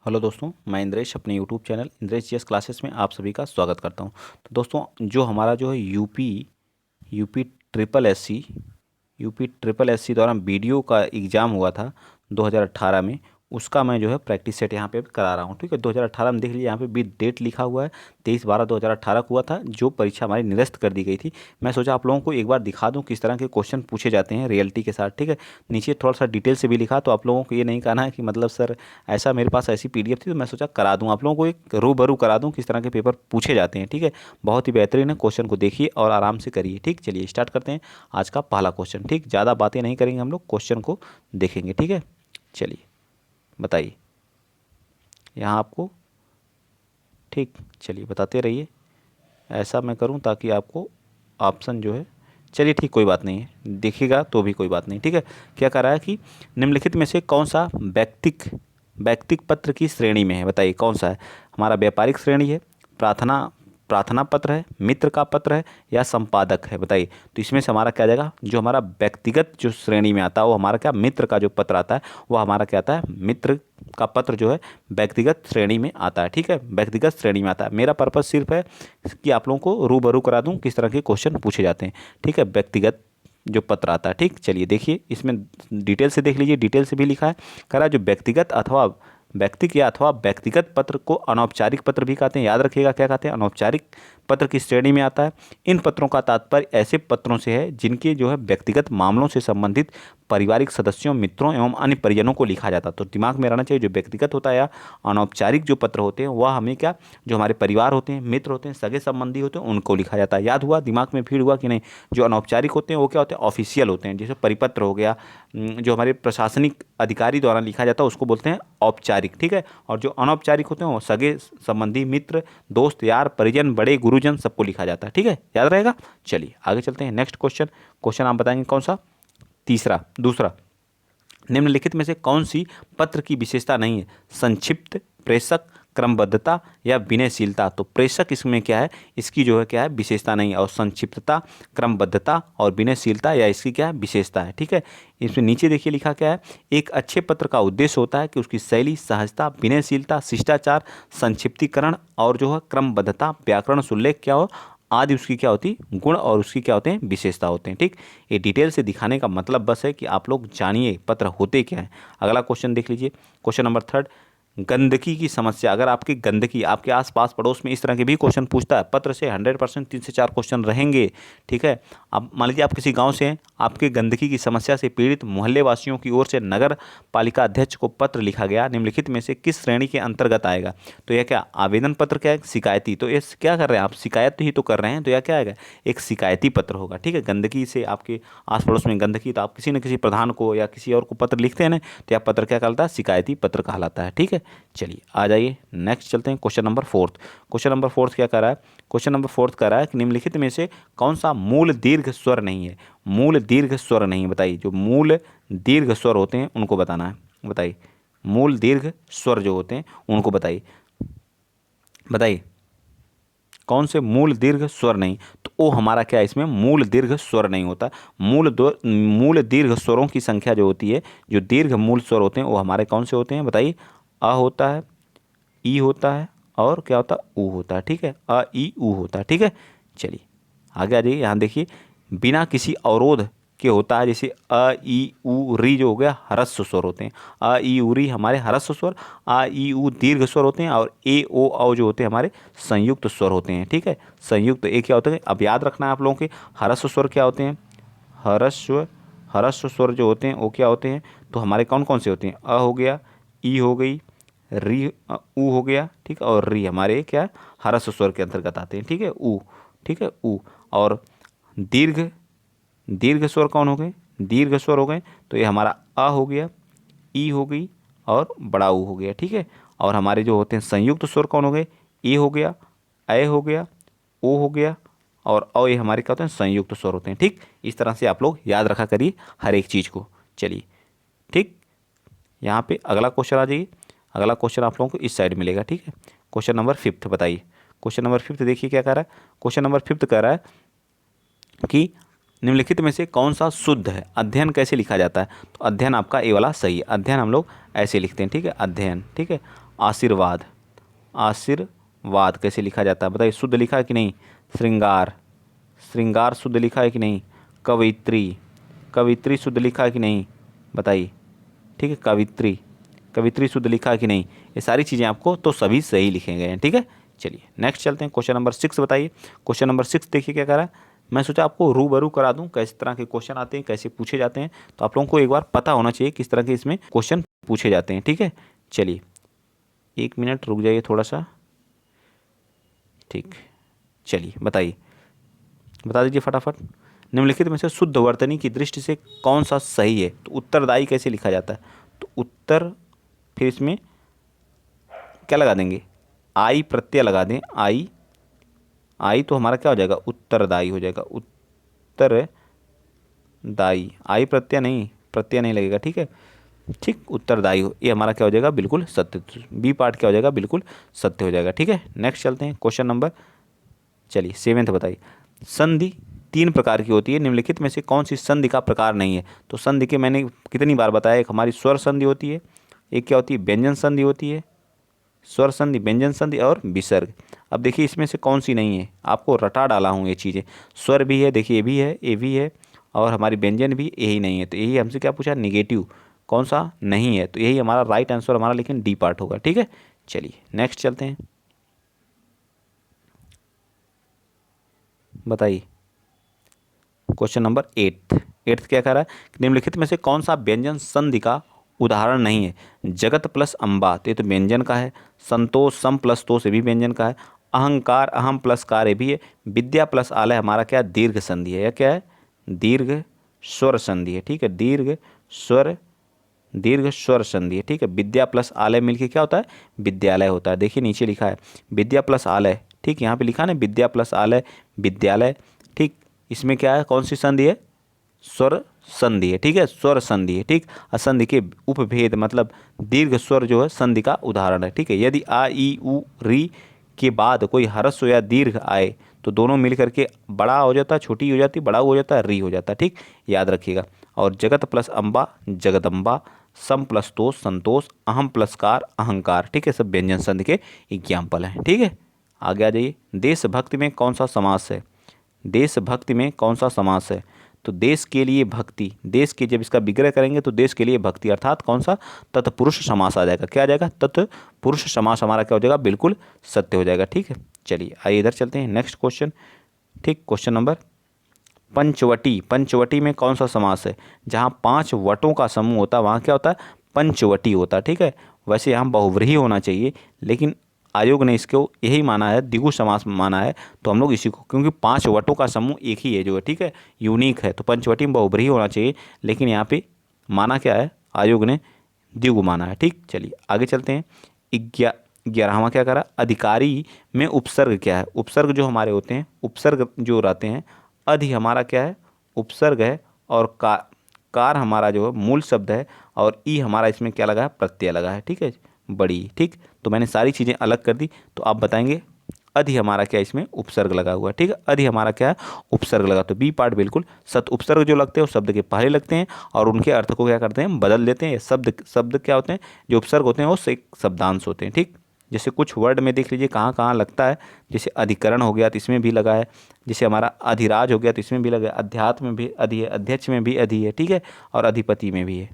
Hello दोस्तों, मैं इंद्रेश अपने YouTube channel Indresh GS classes में आप सभी का स्वागत करता हूं। तो दोस्तों, जो हमारा जो है UP triple SC UP triple SC द्वारा वीडियो का एग्ज़ाम हुआ था 2018 में, उसका मैं जो है प्रैक्टिस सेट यहाँ पे करा रहा हूँ। ठीक है, 2018 में देख लीजिए, यहाँ पे भी डेट लिखा हुआ है 23/12/2018 को हुआ था जो परीक्षा हमारी निरस्त कर दी गई थी। मैं सोचा आप लोगों को एक बार दिखा दूँ किस तरह के क्वेश्चन पूछे जाते हैं रियलिटी के साथ। ठीक है, नीचे थोड़ा सा डिटेल से भी लिखा, तो आप लोगों को ये नहीं कहना है कि मतलब सर ऐसा मेरे पास ऐसी पीडीएफ थी, तो मैं सोचा करा दूं आप लोगों को, एक रूबरू करा दूं किस तरह के पेपर पूछे जाते हैं। ठीक है, बहुत ही बेहतरीन है, क्वेश्चन को देखिए और आराम से करिए। ठीक, चलिए स्टार्ट करते हैं आज का पहला क्वेश्चन। ठीक, ज़्यादा बातें नहीं करेंगे, हम लोग क्वेश्चन को देखेंगे। ठीक है, चलिए बताइए यहाँ आपको। ठीक, चलिए बताते रहिए, ऐसा मैं करूँ ताकि आपको ऑप्शन जो है, चलिए ठीक कोई बात नहीं है, देखिएगा तो भी कोई बात नहीं। ठीक है, क्या कह रहा है कि निम्नलिखित में से कौन सा व्यक्तिक पत्र की श्रेणी में है, बताइए कौन सा है। हमारा व्यापारिक श्रेणी है, प्रार्थना प्रार्थना पत्र है, मित्र का पत्र है, या संपादक है, बताइए। तो इसमें से हमारा क्या जाएगा, जो हमारा व्यक्तिगत जो श्रेणी में आता है वो हमारा क्या, मित्र का जो पत्र आता है वो हमारा क्या आता है, मित्र का पत्र जो है व्यक्तिगत श्रेणी में आता है। ठीक है, व्यक्तिगत श्रेणी में आता है। मेरा पर्पज़ सिर्फ है कि आप लोगों को रूबरू करा दूं किस तरह के क्वेश्चन पूछे जाते हैं। ठीक है, व्यक्तिगत जो पत्र आता है। ठीक, चलिए देखिए, इसमें डिटेल से देख लीजिए, डिटेल से भी लिखा है। कह रहा है जो व्यक्तिगत अथवा व्यक्तिगत पत्र को अनौपचारिक पत्र भी कहते हैं। याद रखिएगा क्या कहते हैं, अनौपचारिक पत्र की श्रेणी में आता है। इन पत्रों का तात्पर्य ऐसे पत्रों से है जिनके जो है व्यक्तिगत मामलों से संबंधित पारिवारिक सदस्यों, मित्रों एवं अन्य परिजनों को लिखा जाता है। तो दिमाग में रहना चाहिए, जो व्यक्तिगत होता है या अनौपचारिक जो पत्र होते हैं वह हमें क्या, जो हमारे परिवार होते हैं, मित्र होते हैं, सगे संबंधी होते हैं, उनको लिखा जाता है। याद हुआ, दिमाग में फीड हुआ कि नहीं। जो अनौपचारिक होते हैं वो क्या होते हैं, ऑफिशियल होते हैं, जैसे परिपत्र हो गया, जो हमारे प्रशासनिक अधिकारी द्वारा लिखा जाता है उसको बोलते हैं औपचारिक। ठीक है, और जो अनौपचारिक होते हैं वो सगे संबंधी, मित्र, दोस्त, यार, परिजन, बड़े गुरुजन, सबको लिखा जाता है। ठीक है, याद रहेगा। चलिए आगे चलते हैं, नेक्स्ट क्वेश्चन। क्वेश्चन आप बताएंगे कौन सा, दूसरा। निम्नलिखित में से कौन सी पत्र की विशेषता नहीं है, संक्षिप्त, प्रेषक, क्रमबद्धता या विनयशीलता। तो प्रेषक इसमें क्या है, इसकी जो है क्या है, विशेषता नहीं है, और संक्षिप्तता, क्रमबद्धता और विनयशीलता या इसकी क्या है, विशेषता है। ठीक है, इसमें नीचे देखिए लिखा क्या है, एक अच्छे पत्र का उद्देश्य होता है कि उसकी शैली, सहजता, विनयशीलता, शिष्टाचार, संक्षिप्तीकरण और जो है क्रमबद्धता, व्याकरण सुल्लेख क्या हो आदि उसकी क्या होती, गुण और उसकी क्या होते हैं, विशेषता होते हैं। ठीक, ये डिटेल से दिखाने का मतलब बस है कि आप लोग जानिए पत्र होते क्या हैं। अगला क्वेश्चन देख लीजिए, क्वेश्चन नंबर 3, गंदगी की समस्या। अगर आपकी गंदगी, आपके आसपास पड़ोस में इस तरह के भी क्वेश्चन पूछता है, पत्र से 100% 3 से 4 क्वेश्चन रहेंगे। ठीक है, अब मान लीजिए आप किसी गांव से हैं, आपके गंदगी की समस्या से पीड़ित मोहल्ले वासियों की ओर से नगर पालिका अध्यक्ष को पत्र लिखा गया, निम्नलिखित में से किस श्रेणी के अंतर्गत आएगा। तो यह क्या, आवेदन पत्र क्या है, शिकायती। तो ये क्या कर रहे हैं आप, शिकायत ही तो कर रहे हैं, तो यह क्या आएगा, एक शिकायती पत्र होगा। ठीक है, गंदगी से आपके आस पड़ोस में गंदगी, तो आप किसी न किसी प्रधान को या किसी और को पत्र लिखते हैं ना, तो यह पत्र क्या कहलाता है, शिकायती पत्र कहलाता है। ठीक है, चलिए आ जाइए नेक्स्ट चलते हैं, क्वेश्चन नंबर 4। क्वेश्चन नंबर 4 क्या कर रहा है, क्वेश्चन नंबर 4 कह रहा है कि निम्नलिखित में से कौन सा मूल दीर्घ स्वर नहीं है। मूल दीर्घ स्वर नहीं, बताइए। जो मूल दीर्घ स्वर होते हैं उनको बताना है, बताइए। मूल दीर्घ स्वर जो होते हैं उनको बताइए, बताइए कौन से मूल दीर्घ स्वर नहीं। तो वो हमारा क्या है, इसमें मूल दीर्घ स्वर नहीं होता। मूल दीर्घ स्वरों की संख्या जो होती है, जो दीर्घ मूल स्वर होते हैं वो हमारे कौन से होते हैं, बताइए। अ होता है, ई होता है, और क्या होता है, ऊ होता है। ठीक है, अ ई ऊ होता है। ठीक है, चलिए आगे आ जाइए, यहाँ देखिए, बिना किसी अवरोध के होता है, जैसे अ ई ऊ री जो हो गया, ह्रस्व स्वर होते हैं। अ ई ऊ री हमारे ह्रस्व स्वर, आ ई ऊ दीर्घ स्वर होते हैं, और ए ओ औ जो होते हैं हमारे संयुक्त स्वर होते हैं। ठीक है, संयुक्त ए क्या होते हैं, अब याद रखना है आप लोगों के, ह्रस्व स्वर क्या होते हैं, ह्रस्व ह्रस्व स्वर जो होते हैं वो क्या होते हैं, तो हमारे कौन कौन से होते हैं, अ हो गया, ई हो गई, री ऊ हो गया। ठीक है, और री हमारे क्या, ह्रस्व स्वर के अंतर्गत आते हैं। ठीक है, ऊ। ठीक है, ऊ। और दीर्घ दीर्घ स्वर कौन हो गए, दीर्घ स्वर हो गए, तो ये हमारा अ हो गया, ई हो गई, और बड़ा ऊ हो गया। ठीक है, और हमारे जो होते हैं संयुक्त स्वर कौन हो गए, ए हो गया, ए हो गया, ओ हो गया, और अ, ये हमारे क्या होते हैं, संयुक्त स्वर होते हैं। ठीक, इस तरह से आप लोग याद रखा करिए हर एक चीज़ को। चलिए ठीक, यहाँ पे अगला क्वेश्चन आ जाइए। अगला क्वेश्चन आप लोगों को इस साइड मिलेगा। ठीक है, क्वेश्चन नंबर 5 बताइए। क्वेश्चन नंबर 5 देखिए क्या कह रहा है, क्वेश्चन नंबर 5 कह रहा है कि निम्नलिखित में से कौन सा शुद्ध है, अध्ययन कैसे लिखा जाता है। तो अध्ययन आपका ए वाला सही है, अध्ययन हम लोग ऐसे लिखते हैं। ठीक है, अध्ययन। ठीक है, आशीर्वाद, आशीर्वाद कैसे लिखा जाता है बताइए, शुद्ध लिखा है कि नहीं। श्रृंगार, श्रृंगार शुद्ध लिखा है कि नहीं। कवित्री, कवित्री शुद्ध लिखा है कि नहीं बताइए, ठीक है। कवित्री, कवित्री शुद्ध लिखा है कि नहीं। ये सारी चीज़ें आपको तो सभी सही लिखे गए हैं, ठीक है। चलिए नेक्स्ट चलते हैं, क्वेश्चन नंबर 6 बताइए। क्वेश्चन नंबर 6 देखिए क्या कह रहा है। मैं सोचा आपको रूबरू करा दूं कैसे तरह के क्वेश्चन आते हैं, कैसे पूछे जाते हैं, तो आप लोगों को एक बार पता होना चाहिए किस तरह के इसमें क्वेश्चन पूछे जाते हैं, ठीक है। चलिए 1 मिनट रुक जाइए थोड़ा सा, ठीक। चलिए बताइए, बता दीजिए फटाफट। निम्नलिखित में से शुद्ध वर्तनी की दृष्टि से कौन सा सही है। तो उत्तरदायी कैसे लिखा जाता है, तो उत्तर, फिर इसमें क्या लगा देंगे, आई प्रत्यय लगा दें। आई, आई तो हमारा क्या हो जाएगा, उत्तरदायी हो जाएगा। उत्तरदायी, आई प्रत्यय नहीं, प्रत्यय नहीं लगेगा, ठीक है। ठीक, उत्तरदायी हो, ये हमारा क्या हो जाएगा, बिल्कुल सत्य। बी पार्ट क्या हो जाएगा, बिल्कुल सत्य हो जाएगा, ठीक है। नेक्स्ट चलते हैं क्वेश्चन नंबर, चलिए 7 बताइए। संधि 3 प्रकार की होती है, निम्नलिखित में से कौन सी संधि का प्रकार नहीं है। तो संधि के मैंने कितनी बार बताया, एक हमारी स्वर संधि होती है, एक क्या होती है, व्यंजन संधि होती है। स्वर संधि, व्यंजन संधि और विसर्ग। अब देखिए इसमें से कौन सी नहीं है, आपको रटा डाला हूँ ये चीज़ें। स्वर भी है, देखिए ये भी है, ये भी है, और हमारी व्यंजन भी, यही नहीं है। तो यही हमसे क्या पूछा, निगेटिव कौन सा नहीं है, तो यही हमारा राइट आंसर हमारा, लेकिन डी पार्ट होगा, ठीक है। चलिए नेक्स्ट चलते हैं, बताइए क्वेश्चन नंबर 8 क्या कह रहा है। निम्नलिखित में से कौन सा व्यंजन संधि का उदाहरण नहीं है। जगत प्लस अम्बा, तो ये तो व्यंजन का है। संतोष, सम प्लस तो से भी व्यंजन का है। अहंकार, अहम प्लस कार, ये भी है। विद्या प्लस आलय हमारा क्या है, दीर्घ संधि है, या क्या है, दीर्घ स्वर संधि है, ठीक है। दीर्घ स्वर, दीर्घ स्वर संधि है, ठीक है। विद्या प्लस आलय मिलके क्या होता है, विद्यालय होता है। देखिए नीचे लिखा है विद्या प्लस आलय, ठीक, यहाँ पे लिखा है ना, विद्या प्लस आलय विद्यालय, ठीक। इसमें क्या है, कौन सी संधि है, स्वर संधि है, ठीक है, स्वर संधि है, ठीक। असंधि के उपभेद मतलब दीर्घ स्वर जो है संधि का उदाहरण है, ठीक है। यदि आ ई उ री के बाद कोई ह्रस्व या दीर्घ आए तो दोनों मिलकर के बड़ा हो जाता है, छोटी हो जाती, बड़ा हो जाता है, री हो जाता है, ठीक, याद रखिएगा। और जगत प्लस अम्बा, जगदम्बा। सम प्लस तोष, संतोष। अहम प्लस कार, अहंकार, ठीक है। सब व्यंजन संधि के एग्जाम्पल हैं, ठीक है। आगे आ जाइए। देशभक्ति में कौन सा समास है, देशभक्ति में कौन सा समास है। तो देश के लिए भक्ति, देश के, जब इसका विग्रह करेंगे तो देश के लिए भक्ति, अर्थात कौन सा, तत्पुरुष समास आ जाएगा। क्या आ जाएगा, तत्पुरुष समास हमारा क्या हो जाएगा, बिल्कुल सत्य हो जाएगा, ठीक है। चलिए आइए इधर चलते हैं, नेक्स्ट क्वेश्चन, ठीक। क्वेश्चन नंबर, पंचवटी, पंचवटी में कौन सा समास है। जहाँ 5 वटों का समूह होता है वहाँ क्या होता है, पंचवटी होता है, ठीक है। वैसे यहाँ बहुव्रीहि होना चाहिए, लेकिन आयोग ने इसको यही माना है, द्विगु समास माना है, तो हम लोग इसी को, क्योंकि 5 वटों का समूह एक ही है जो है, ठीक है, यूनिक है, तो पंचवटी में बहुव्रीहि होना चाहिए, लेकिन यहाँ पे माना क्या है, आयोग ने द्विगु माना है, ठीक। चलिए आगे चलते हैं। 11वां क्या करा, अधिकारी में उपसर्ग क्या है। उपसर्ग जो हमारे होते हैं, उपसर्ग जो रहते हैं, अधि हमारा क्या है, उपसर्ग है, और कार हमारा जो है मूल शब्द है, और ई हमारा इसमें क्या लगा है, प्रत्यय लगा है, ठीक है, बड़ी, ठीक। तो मैंने सारी चीज़ें अलग कर दी, तो आप बताएंगे अधि हमारा क्या, इसमें उपसर्ग लगा हुआ है, ठीक है। अधि हमारा क्या है, उपसर्ग लगा, तो बी पार्ट बिल्कुल सत। उपसर्ग जो लगते हैं वो शब्द के पहले लगते हैं, और उनके अर्थ को क्या करते हैं, बदल देते हैं। शब्द क्या होते हैं, जो उपसर्ग होते हैं वो एक शब्दांश होते हैं, ठीक। जैसे कुछ वर्ड में देख लीजिए कहाँ कहाँ लगता है, जैसे अधिकरण हो गया तो इसमें भी लगा है, जैसे हमारा अधिराज हो गया तो इसमें भी लगा है, अध्यात्म में भी अधि है, अध्यक्ष में भी अधि है, ठीक है, और अधिपति में भी है।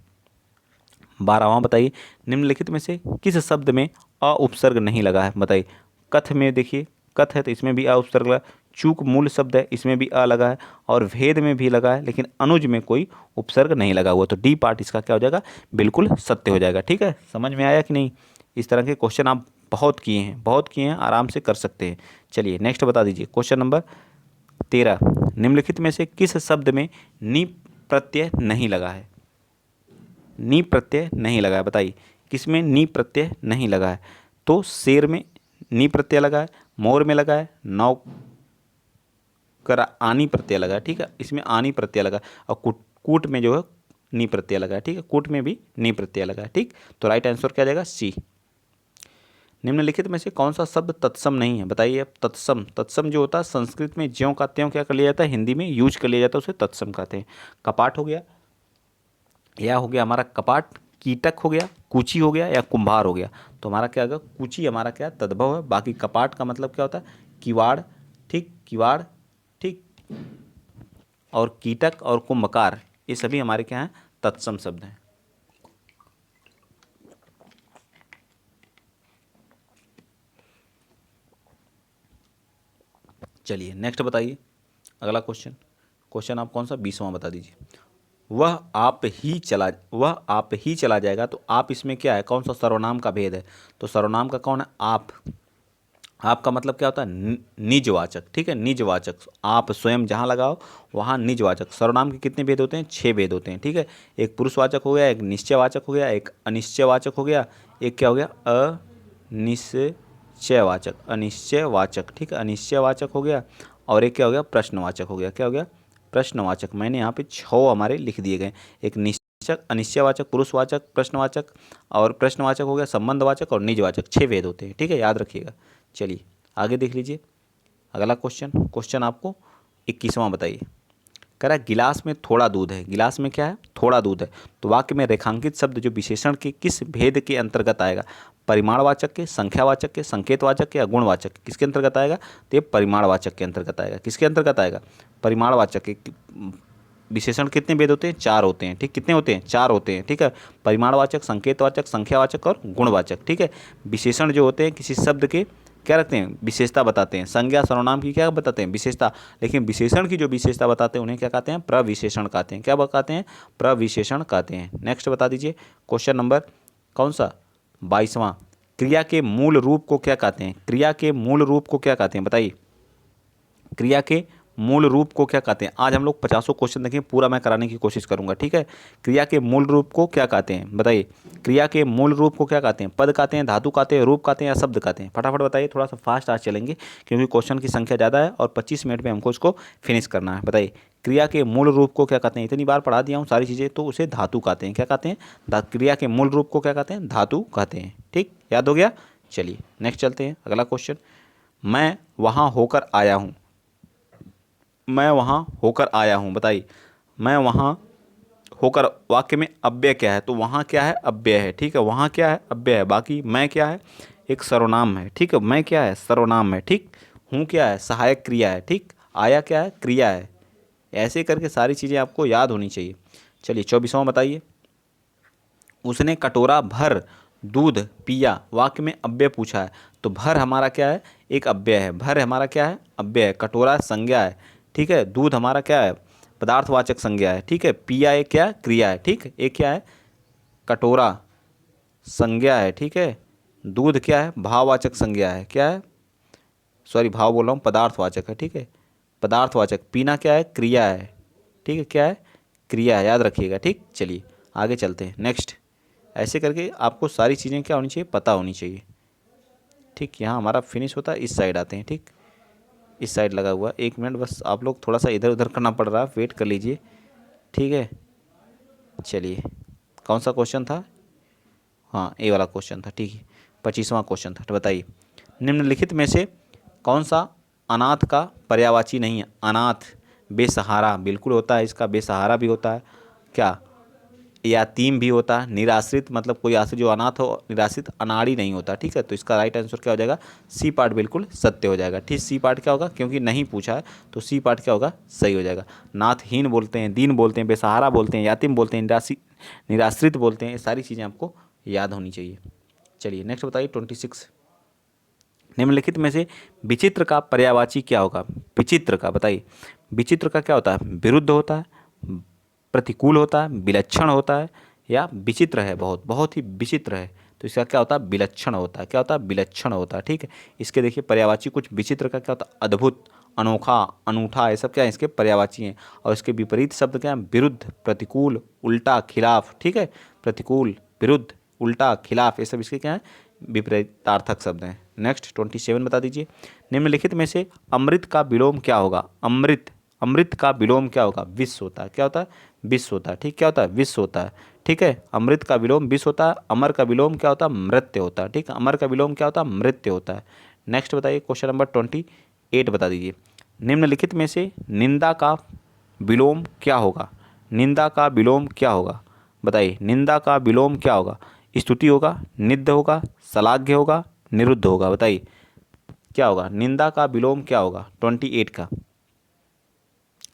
12वां बताइए, निम्नलिखित में से किस शब्द में अ उपसर्ग नहीं लगा है, बताइए। कथ में देखिए, कथ है तो इसमें भी अ उपसर्ग लगा। चूक मूल शब्द है, इसमें भी अ लगा है, और भेद में भी लगा है, लेकिन अनुज में कोई उपसर्ग नहीं लगा हुआ, तो डी पार्ट इसका क्या हो जाएगा, बिल्कुल सत्य हो जाएगा, ठीक है। समझ में आया कि नहीं। इस तरह के क्वेश्चन आप बहुत किए हैं, बहुत किए हैं, आराम से कर सकते हैं। चलिए नेक्स्ट बता दीजिए, क्वेश्चन नंबर 13, निम्नलिखित में से किस शब्द में नी प्रत्यय नहीं लगा है। नी प्रत्यय नहीं लगा है, बताइए किसमें नी प्रत्यय नहीं लगा है। तो शेर में नी प्रत्यय लगा है, मोर में लगा है, नौकर आनी प्रत्यय लगा है, ठीक है, इसमें आनी प्रत्यय लगा है, और कूट में जो है नी प्रत्यय लगा है, ठीक है, कूट में भी नी प्रत्यय लगा है, ठीक। तो राइट आंसर क्या जाएगा, सी। निम्नलिखित में से कौन सा शब्द तत्सम नहीं है, बताइए। अब तत्सम, तत्सम जो होता है संस्कृत में ज्यों का त्यों क्या कर लिया जाता है, हिंदी में यूज कर लिया जाता है, उसे तत्सम कहते हैं। कपाट हो गया, यह हो गया हमारा कपाट, कीटक हो गया, कूची हो गया या कुम्हार हो गया। तो हमारा क्या होगा, कूची हमारा क्या तद्भव है। बाकी कपाट का मतलब क्या होता है, किवाड़, ठीक, किवाड़, ठीक। और कीटक और कुंभकार ये सभी हमारे क्या हैं, तत्सम शब्द हैं। चलिए नेक्स्ट बताइए अगला क्वेश्चन। क्वेश्चन आप कौन सा 20वां बता दीजिए। वह आप ही चला जाएगा। तो आप इसमें क्या है, कौन सा सर्वनाम का भेद है। तो सर्वनाम का कौन है, आप। आपका मतलब क्या होता है, निजवाचक, ठीक है, निजवाचक। आप स्वयं जहाँ लगाओ वहाँ निजवाचक। सर्वनाम के कितने भेद होते हैं, 6 भेद होते हैं, ठीक है। एक पुरुषवाचक हो गया, एक निश्चयवाचक हो गया, एक अनिश्चयवाचक हो गया, एक क्या हो गया, अनिश्चयवाचक, ठीक है, अनिश्चयवाचक हो गया। और एक क्या हो गया, प्रश्नवाचक हो गया। क्या हो गया, प्रश्नवाचक। मैंने यहाँ पे 6 हमारे लिख दिए गए। एक निश्चय, अनिश्चयवाचक, पुरुषवाचक, प्रश्नवाचक और प्रश्नवाचक हो गया, संबंधवाचक और निजवाचक। 6 भेद होते हैं, ठीक है, याद रखिएगा। चलिए आगे देख लीजिए अगला क्वेश्चन। क्वेश्चन आपको 21वां बताइए। कह रहा है गिलास में थोड़ा दूध है। गिलास में क्या है, थोड़ा दूध है। तो वाक्य में रेखांकित शब्द जो विशेषण के किस भेद के अंतर्गत आएगा, परिमाणवाचक के, संख्यावाचक के, संकेतवाचक के या गुणवाचक के, किसके अंतर्गत आएगा। तो ये परिमाणवाचक के अंतर्गत आएगा। किसके अंतर्गत आएगा, परिमाणवाचक के। विशेषण कितने भेद होते हैं, 4 होते हैं, ठीक, कितने होते हैं, 4 होते हैं, ठीक है। परिमाणवाचक, संकेतवाचक, संख्यावाचक और गुणवाचक, ठीक है। विशेषण जो होते हैं किसी शब्द के क्या रखते हैं, विशेषता बताते हैं। संज्ञा सर्वनाम की क्या बताते हैं, विशेषता। लेकिन विशेषण की जो विशेषता बताते हैं उन्हें क्या कहते हैं, प्रविशेषण कहते हैं। क्या कहते हैं, प्रविशेषण कहते हैं। नेक्स्ट बता दीजिए क्वेश्चन नंबर कौन सा, 22वां। क्रिया के मूल रूप को क्या कहते हैं। क्रिया के मूल रूप को क्या कहते हैं, बताइए। क्रिया के मूल रूप को क्या कहते हैं। आज हम लोग 50 क्वेश्चन देखें, पूरा मैं कराने की कोशिश करूंगा, ठीक है। क्रिया के मूल रूप को क्या कहते हैं, बताइए। क्रिया के मूल रूप को क्या कहते हैं, पद कहते हैं, धातु कहते हैं, रूप कहते हैं या शब्द कहते हैं। फटाफट बताइए, थोड़ा सा फास्ट आज चलेंगे क्योंकि क्वेश्चन की संख्या ज़्यादा है और 25 मिनट में हमको इसको फिनिश करना है। बताइए क्रिया के मूल रूप को क्या कहते हैं। इतनी बार पढ़ा दिया हूँ सारी चीज़ें, तो उसे धातु कहते हैं। क्या कहते हैं, क्रिया के मूल रूप को क्या कहते हैं, धातु कहते हैं, ठीक, याद हो गया। चलिए नेक्स्ट चलते हैं अगला क्वेश्चन। मैं वहाँ होकर आया हूँ। मैं वहाँ होकर आया हूँ, बताइए। मैं वहाँ होकर, वाक्य में अव्यय क्या है, तो वहाँ क्या है, अव्यय है, ठीक है। वहाँ क्या है, अव्यय है। बाकी मैं क्या है, एक सर्वनाम है, ठीक है। मैं क्या है, सर्वनाम है, ठीक। हूँ क्या है, सहायक क्रिया है, ठीक। आया क्या है, क्रिया है। ऐसे करके सारी चीज़ें आपको याद होनी चाहिए। चलिए 24वां बताइए। उसने कटोरा भर दूध पिया। वाक्य में अव्यय पूछा है, तो भर हमारा क्या है, एक अव्यय है। भर हमारा क्या है, अव्यय है। कटोरा संज्ञा है, ठीक है। दूध हमारा क्या है, पदार्थवाचक संज्ञा है, ठीक है। पिया एक क्या क्रिया है, ठीक। एक क्या है, कटोरा संज्ञा है, ठीक है। दूध क्या है, भाववाचक संज्ञा है। क्या है, सॉरी भाव बोल रहा हूँ, पदार्थवाचक है, ठीक है। पदार्थवाचक। पीना क्या है, क्रिया है, ठीक है। क्या है, क्रिया है, याद रखिएगा, ठीक। चलिए आगे चलते हैं नेक्स्ट। ऐसे करके आपको सारी चीज़ें क्या होनी चाहिए, पता होनी चाहिए, ठीक। यहाँ हमारा फिनिश होता है, इस साइड आते हैं, ठीक। इस साइड लगा हुआ, 1 मिनट बस, आप लोग थोड़ा सा इधर उधर करना पड़ रहा है, वेट कर लीजिए, ठीक है। चलिए कौन सा क्वेश्चन था, हाँ ए वाला क्वेश्चन था, ठीक है। 25वां क्वेश्चन था। तो बताइए निम्नलिखित में से कौन सा अनाथ का पर्यायवाची नहीं है। अनाथ बेसहारा बिल्कुल होता है, इसका बेसहारा भी होता है, क्या, यातीम भी होता है। निराश्रित मतलब कोई आश्रित जो अनाथ हो, निराश्रित अनाड़ी नहीं होता, ठीक है। तो इसका राइट आंसर क्या हो जाएगा, सी पार्ट बिल्कुल सत्य हो जाएगा, ठीक। सी पार्ट क्या होगा, क्योंकि नहीं पूछा है तो सी पार्ट क्या होगा, सही हो जाएगा। नाथहीन बोलते हैं, दीन बोलते हैं, बेसहारा बोलते हैं, यातीम बोलते हैं, निराश्रित बोलते हैं। ये सारी चीज़ें आपको याद होनी चाहिए। चलिए नेक्स्ट बताइए 26। निम्नलिखित में से विचित्र का पर्यायवाची क्या होगा। विचित्र का बताइए, विचित्र का क्या होता है, विरुद्ध होता है, प्रतिकूल होता है, विलक्षण होता है या विचित्र है, बहुत बहुत ही विचित्र है। तो इसका क्या होता है, विलक्षण होता है। क्या होता है, विलक्षण होता है, ठीक है। इसके देखिए पर्यायवाची कुछ विचित्र का क्या होता है, अद्भुत, अनोखा, अनूठा, ये सब क्या है इसके पर्यायवाची हैं। और इसके विपरीत शब्द क्या है, विरुद्ध, प्रतिकूल, उल्टा, खिलाफ, ठीक है। प्रतिकूल, विरुद्ध, उल्टा, खिलाफ, ये सब इसके क्या है, विपरीतार्थक शब्द हैं। नेक्स्ट 27 बता दीजिए। निम्नलिखित में से अमृत का विलोम क्या होगा। अमृत, अमृत का विलोम क्या होगा, विष होता है। क्या होता है, विष होता है, ठीक। क्या होता है, विष होता है, ठीक है। अमृत का विलोम विष होता है। अमर का विलोम क्या होता है, मृत्यु होता है, ठीक। अमर का विलोम क्या होता है, मृत्यु होता है। नेक्स्ट बताइए क्वेश्चन नंबर 28 बता दीजिए। निम्नलिखित में से निंदा का विलोम क्या होगा। निंदा का विलोम क्या होगा। बताइए निंदा का विलोम क्या होगा? स्तुति होगा, निंद्य होगा, श्लाघ्य होगा, निरुद्ध होगा? बताइए क्या होगा? निंदा का विलोम क्या होगा 28 का?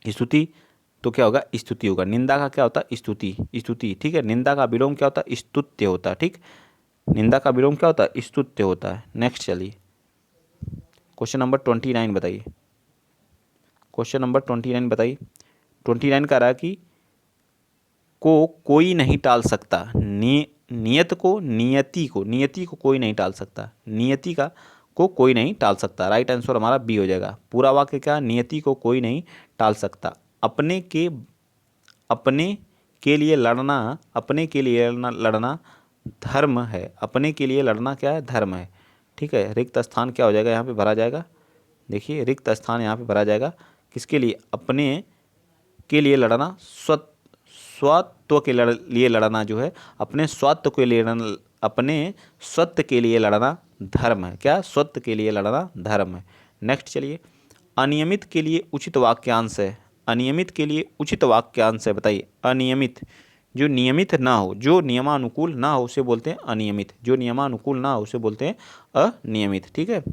स्तुति, तो क्या होगा? स्तुति होगा। निंदा का क्या होता है? स्तुति, स्तुति, ठीक है। निंदा का विलोम क्या होता है? स्तुत्य होता है, ठीक। निंदा का विलोम क्या होता है? स्तुत्य होता है। नेक्स्ट चलिए क्वेश्चन नंबर 29 बताइए। क्वेश्चन नंबर 29 बताइए। 29 का रहा कि को कोई नहीं टाल सकता। नियत को, नियति को कोई नहीं टाल सकता। नियति का को कोई नहीं टाल सकता। राइट आंसर हमारा बी हो जाएगा। पूरा वाक्य क्या? नियति को कोई नहीं टाल सकता। अपने के लिए लड़ना, अपने के लिए लड़ना धर्म है। अपने के लिए लड़ना क्या है? धर्म है, ठीक है। रिक्त स्थान क्या हो जाएगा? यहाँ पे भरा जाएगा। देखिए रिक्त स्थान यहाँ पे भरा जाएगा किसके लिए? अपने के लिए लड़ना, स्वत्व के लिए लड़ना जो है, अपने स्वत्व के लिए लड़ना, अपने स्वत्व के लिए लड़ना धर्म है। क्या? स्वत्व के लिए लड़ना धर्म है। नेक्स्ट चलिए, अनियमित के लिए उचित वाक्यांश है। अनियमित के लिए उचित वाक्यांश है, बताइए। अनियमित, जो नियमित ना हो, जो नियमानुकूल ना हो उसे बोलते हैं अनियमित। जो नियमानुकूल ना हो उसे बोलते हैं अनियमित, ठीक है।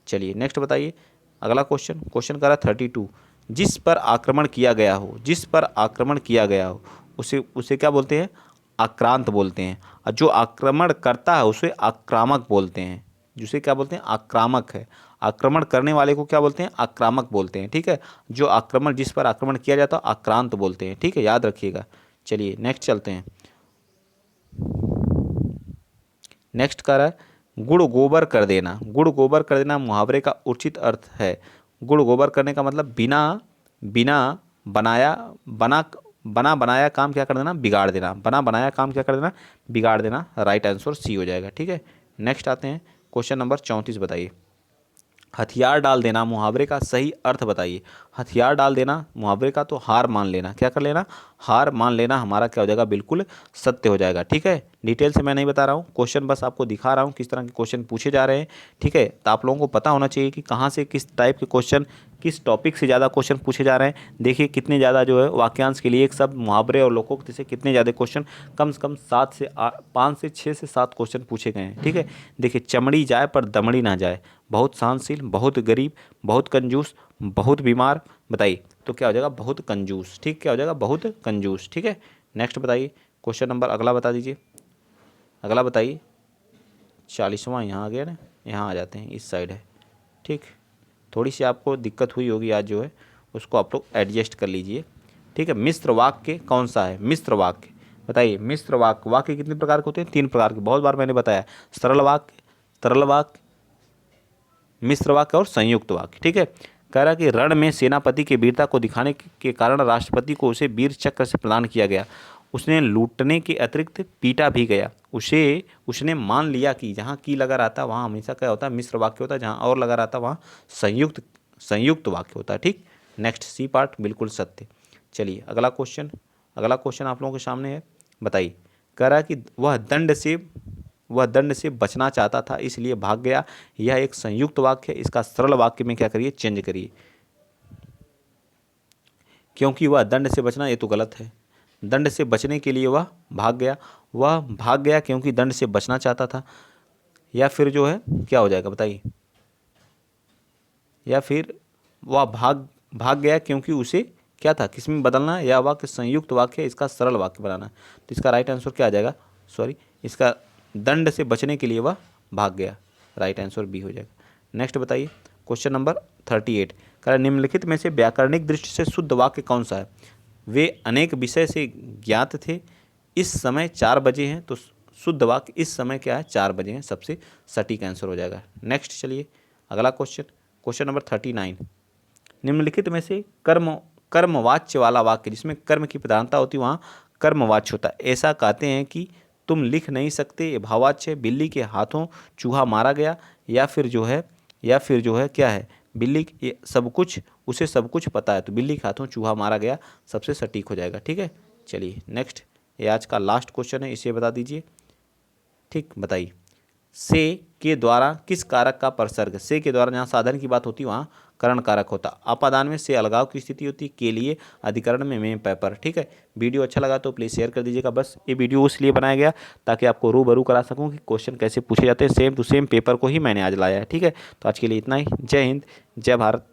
चलिए नेक्स्ट बताइए। अगला क्वेश्चन, क्वेश्चन करा 32। जिस पर आक्रमण किया गया हो, जिस पर आक्रमण किया गया हो उसे उसे क्या बोलते हैं? आक्रांत बोलते हैं। और जो आक्रमण करता है उसे आक्रामक बोलते हैं। जिसे क्या बोलते हैं? आक्रामक है। आक्रमण करने वाले को क्या बोलते हैं? आक्रामक बोलते हैं, ठीक है। जो आक्रमण, जिस पर आक्रमण किया जाता है आक्रांत बोलते हैं, ठीक है, याद रखिएगा। चलिए नेक्स्ट चलते हैं। नेक्स्ट कर रहा है गुड़ गोबर कर देना। गुड़ गोबर कर देना मुहावरे का उचित अर्थ है। गुड़ गोबर करने का मतलब बिना बिना बनाया बना बनाया काम क्या कर देना? बिगाड़ देना। बना बनाया काम क्या कर देना? बिगाड़ देना। राइट आंसर सी हो जाएगा, ठीक है। नेक्स्ट आते हैं क्वेश्चन नंबर 34 बताइए। हथियार डाल देना मुहावरे का सही अर्थ बताइए। हथियार डाल देना मुहावरे का तो हार मान लेना। क्या कर लेना? हार मान लेना हमारा क्या हो जाएगा? बिल्कुल सत्य हो जाएगा, ठीक है। डिटेल से मैं नहीं बता रहा हूँ, क्वेश्चन बस आपको दिखा रहा हूँ किस तरह के क्वेश्चन पूछे जा रहे हैं, ठीक है। तो आप लोगों को पता होना चाहिए कि कहाँ से किस टाइप के क्वेश्चन, किस टॉपिक से ज़्यादा क्वेश्चन पूछे जा रहे हैं। देखिए कितने ज़्यादा जो है वाक्यांश के लिए एक शब्द, मुहावरे और लोकोक्ति से कितने ज़्यादा क्वेश्चन, कम से कम 5 से 6 से 7 क्वेश्चन पूछे गए हैं, ठीक है। देखिए चमड़ी जाए पर दमड़ी ना जाए, बहुत सहनशील, बहुत गरीब, बहुत कंजूस, बहुत बीमार, बताइए तो क्या हो जाएगा? बहुत कंजूस, ठीक। क्या हो जाएगा? बहुत कंजूस, ठीक है। नेक्स्ट बताइए क्वेश्चन नंबर अगला बता दीजिए। अगला बताइए 40वां यहाँ आ गया ना, यहाँ आ जाते हैं, इस साइड है, ठीक। थोड़ी सी आपको दिक्कत हुई होगी आज जो है, उसको आप लोग एडजस्ट कर लीजिए, ठीक है। मिश्र वाक्य कौन सा है? मिश्र वाक्य बताइए। मिश्र वाक्य, वाक्य कितने प्रकार के होते हैं? 3 प्रकार के, बहुत बार मैंने बताया। सरल वाक्य, तरल वाक्य, मिश्र वाक्य और संयुक्त वाक्य, ठीक है। कह रहा कि रण में सेनापति की वीरता को दिखाने के कारण राष्ट्रपति को उसे वीर चक्र से प्रदान किया गया। उसने लूटने के अतिरिक्त पीटा भी गया। उसने मान लिया कि जहाँ की लगा रहता वहाँ हमेशा क्या होता है? मिश्र वाक्य होता है। जहाँ और लगा रहता वहाँ संयुक्त वाक्य होता है, ठीक। नेक्स्ट सी पार्ट बिल्कुल सत्य। चलिए अगला क्वेश्चन, अगला क्वेश्चन आप लोगों के सामने है, बताइए। कह रहा कि वह दंड से बचना चाहता था इसलिए भाग गया। यह एक संयुक्त वाक्य है। इसका सरल वाक्य में क्या करिए? चेंज करिए, क्योंकि वह दंड से बचना, ये तो गलत है। दंड से बचने के लिए वह भाग गया। वह भाग गया क्योंकि दंड से बचना चाहता था, या फिर जो है क्या हो जाएगा बताइए? या फिर वह भाग गया क्योंकि उसे क्या था, किसमें बदलना है? या वाक्य संयुक्त वाक्य है, इसका सरल वाक्य बनाना है। तो इसका राइट आंसर क्या आ जाएगा? सॉरी, इसका दंड से बचने के लिए वह भाग गया। राइट आंसर बी हो जाएगा। नेक्स्ट बताइए क्वेश्चन नंबर 38। कह निम्नलिखित में से व्याकरणिक दृष्टि से शुद्ध वाक्य कौन सा है? वे अनेक विषय से ज्ञात थे। इस समय 4 बजे हैं, तो शुद्ध वाक्य इस समय क्या है? 4 बजे हैं, सबसे सटीक आंसर हो जाएगा। नेक्स्ट चलिए अगला क्वेश्चन, क्वेश्चन नंबर 39। निम्नलिखित में से कर्मवाच्य वाला वाक्य, जिसमें कर्म की प्रधानता होती है वहाँ कर्मवाच्य होता है। ऐसा कहते हैं कि तुम लिख नहीं सकते, ये भाववाच्य। बिल्ली के हाथों चूहा मारा गया, या फिर जो है क्या है? बिल्ली ये सब कुछ, उसे सब कुछ पता है, तो बिल्ली के हाथों चूहा मारा गया सबसे सटीक हो जाएगा, ठीक है। चलिए नेक्स्ट, ये आज का लास्ट क्वेश्चन है, इसे बता दीजिए, ठीक। बताइए से के द्वारा किस कारक का प्रसर्ग? से के द्वारा जहाँ साधन की बात होती है वहाँ करण कारक होता। अपादान में से अलगाव की स्थिति होती है, के लिए अधिकरण में मेम पेपर। ठीक है, वीडियो अच्छा लगा तो प्लीज़ शेयर कर दीजिएगा। बस ये वीडियो इसलिए बनाया गया ताकि आपको रूबरू करा सकूं कि क्वेश्चन कैसे पूछे जाते हैं, सेम टू सेम पेपर को ही मैंने आज लाया है। ठीक है, तो आज के लिए इतना ही। जय हिंद, जय भारत।